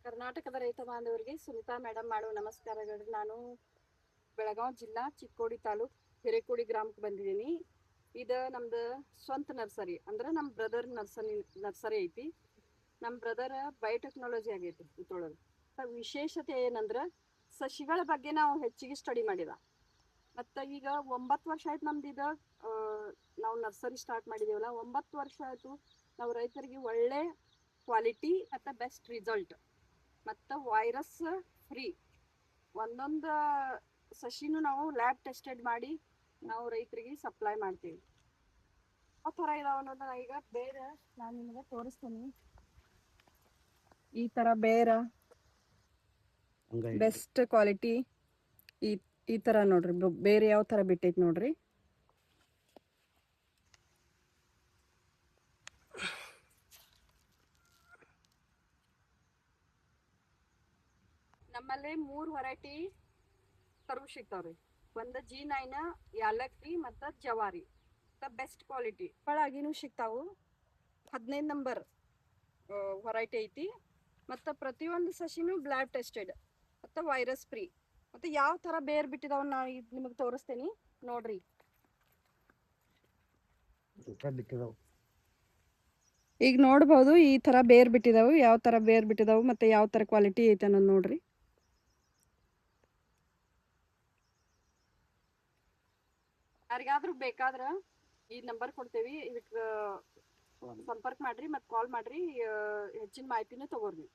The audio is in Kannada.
ಕರ್ನಾಟಕದ ರೈತ ಬಾಂಧವರಿಗೆ ಸುನಿತಾ ಮೇಡಮ್ ಮಾಡುವ ನಮಸ್ಕಾರಗಳು. ನಾನು ಬೆಳಗಾವಿ ಜಿಲ್ಲಾ ಚಿಕ್ಕೋಡಿ ತಾಲೂಕು ಹಿರೇಕೋಡಿ ಗ್ರಾಮಕ್ಕೆ ಬಂದಿದ್ದೀನಿ. ಇದು ನಮ್ದು ಸ್ವಂತ ನರ್ಸರಿ, ಅಂದ್ರೆ ನಮ್ಮ ಬ್ರದರ್ ನರ್ಸರಿ ಐತಿ. ನಮ್ಮ ಬ್ರದರ್ ಬಯೋಟೆಕ್ನಾಲಜಿ ಆಗೈತಿ ಇದ್ರೊಳಗೆ. ವಿಶೇಷತೆ ಏನಂದ್ರೆ ಸಸಿಗಳ ಬಗ್ಗೆ ನಾವು ಹೆಚ್ಚಿಗೆ ಸ್ಟಡಿ ಮಾಡಿದ. ಮತ್ತು ಈಗ 9 ವರ್ಷ ಆಯ್ತು ನಮ್ದು ಇದು. ನಾವು ನರ್ಸರಿ ಸ್ಟಾರ್ಟ್ ಮಾಡಿದೇವಲ್ಲ, 9 ವರ್ಷ ಆಯಿತು. ನಾವು ರೈತರಿಗೆ ಒಳ್ಳೆ ಕ್ವಾಲಿಟಿ ಮತ್ತು ಬೆಸ್ಟ್ ರಿಸಲ್ಟ್ ಮತ್ತು ವೈರಸ್ ಫ್ರೀ ಒಂದೊಂದು ಸಸಿನೂ ನಾವು ಲ್ಯಾಬ್ ಟೆಸ್ಟೆಡ್ ಮಾಡಿ ನಾವು ರೈತರಿಗೆ ಸಪ್ಲೈ ಮಾಡ್ತೀವಿ. ಯಾವ ಥರ ಇದಾವೆ ಅನ್ನೋದನ್ನ ಈಗ ಬೇರೆ ನಾನು ನಿಮಗೆ ತೋರಿಸ್ತೀನಿ. ಈ ಥರ ಬೇರೆ ಬೆಸ್ಟ್ ಕ್ವಾಲಿಟಿ ಈ ಥರ ನೋಡ್ರಿ. ಬೇರೆ ಯಾವ ಥರ ಬಿಟ್ಟೈತಿ ನೋಡ್ರಿ. ನಮ್ಮಲ್ಲಿ 3 ವೆರೈಟಿ ಕರು ಸಿಗ್ತಾವ್ರಿ. ಒಂದು G9, ಯಾಲಕ್ಕಿ ಮತ್ತು ಜವಾರಿ. ಬೆಸ್ಟ್ ಕ್ವಾಲಿಟಿ ಒಳಗಿನೂ ಸಿಗ್ತಾವು. 15 ನಂಬರ್ ವೆರೈಟಿ ಐತಿ. ಮತ್ತು ಪ್ರತಿಯೊಂದು ಸಸಿನೂ ಲ್ಯಾಬ್ ಟೆಸ್ಟೆಡ್ ಮತ್ತು ವೈರಸ್ ಫ್ರೀ. ಮತ್ತು ಯಾವ ಥರ ಬೇರ್ ಬಿಟ್ಟಿದಾವ ನಾ ಇದು ನಿಮಗೆ ತೋರಿಸ್ತೀನಿ ನೋಡ್ರಿ. ಈಗ ನೋಡ್ಬೋದು ಈ ಥರ ಬೇರ್ ಬಿಟ್ಟಿದಾವು, ಯಾವ ಥರ ಬೇರ್ ಬಿಟ್ಟಿದಾವು ಮತ್ತು ಯಾವ ಥರ ಕ್ವಾಲಿಟಿ ಐತೆ ಅನ್ನೋದು ನೋಡ್ರಿ. ಯಾರಿಗಾದ್ರೂ ಬೇಕಾದ್ರೆ ಈ ನಂಬರ್ ಕೊಡ್ತೇವಿ, ಇದಕ್ಕೆ ಸಂಪರ್ಕ ಮಾಡ್ರಿ ಮತ್ತು ಕಾಲ್ ಮಾಡ್ರಿ. ಹೆಚ್ಚಿನ ಮಾಹಿತಿನೂ ತಗೋರಿ.